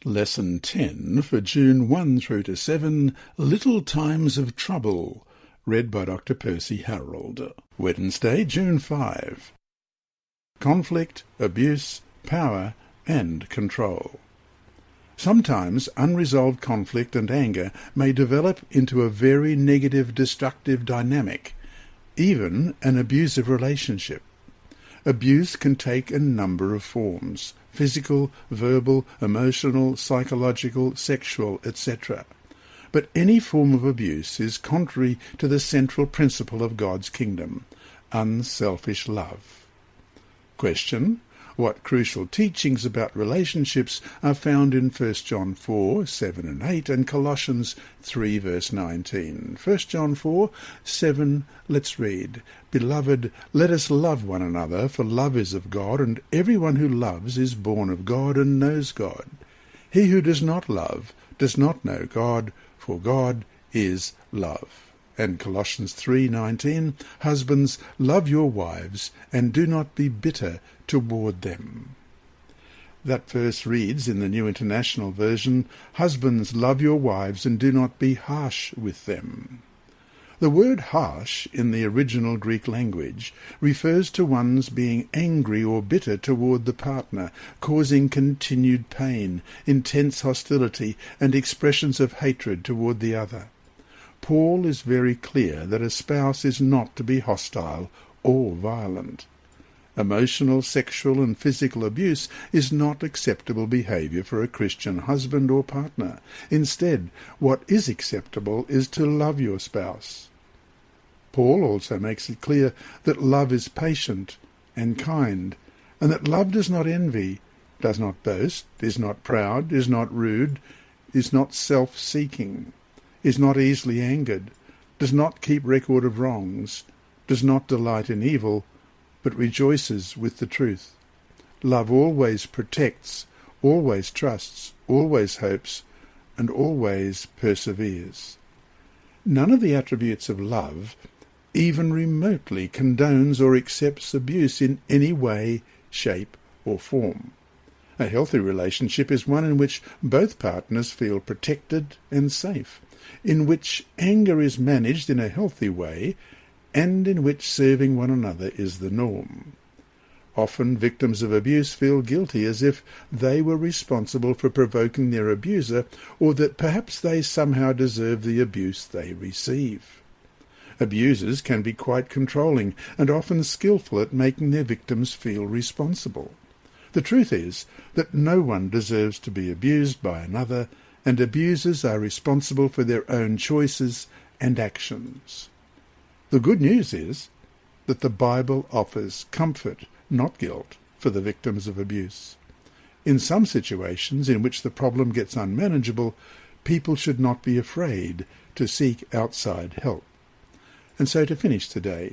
Lesson 10 for June 1 through to 7, Little Times of Trouble, read by Dr. Percy Harold. Wednesday, June 5. Conflict, abuse, power and control. Sometimes unresolved conflict and anger may develop into a very negative, destructive dynamic, even an abusive relationship. Abuse can take a number of forms: physical, verbal, emotional, psychological, sexual, etc. But any form of abuse is contrary to the central principle of God's kingdom, unselfish love. Question: what crucial teachings about relationships are found in 1 John 4, 7 and 8 and Colossians 3 verse 19? 1 John 4, 7, let's read. Beloved, let us love one another, for love is of God, and everyone who loves is born of God and knows God. He who does not love does not know God, for God is love. And Colossians 3:19, husbands, love your wives, and do not be bitter toward them. That verse reads in the New International Version, husbands, love your wives, and do not be harsh with them. The word harsh in the original Greek language refers to one's being angry or bitter toward the partner, causing continued pain, intense hostility, and expressions of hatred toward the other. Paul is very clear that a spouse is not to be hostile or violent. Emotional, sexual, and physical abuse is not acceptable behavior for a Christian husband or partner. Instead, what is acceptable is to love your spouse. Paul also makes it clear that love is patient and kind, and that love does not envy, does not boast, is not proud, is not rude, is not self-seeking, is not easily angered, does not keep record of wrongs, does not delight in evil, but rejoices with the truth. Love always protects, always trusts, always hopes, and always perseveres. None of the attributes of love even remotely condones or accepts abuse in any way, shape, or form. A healthy relationship is one in which both partners feel protected and safe, in which anger is managed in a healthy way, and in which serving one another is the norm. Often victims of abuse feel guilty, as if they were responsible for provoking their abuser, or that perhaps they somehow deserve the abuse they receive. Abusers can be quite controlling and often skillful at making their victims feel responsible. The truth is that no one deserves to be abused by another, and abusers are responsible for their own choices and actions. The good news is that the Bible offers comfort, not guilt, for the victims of abuse. In some situations in which the problem gets unmanageable, people should not be afraid to seek outside help. And so to finish today,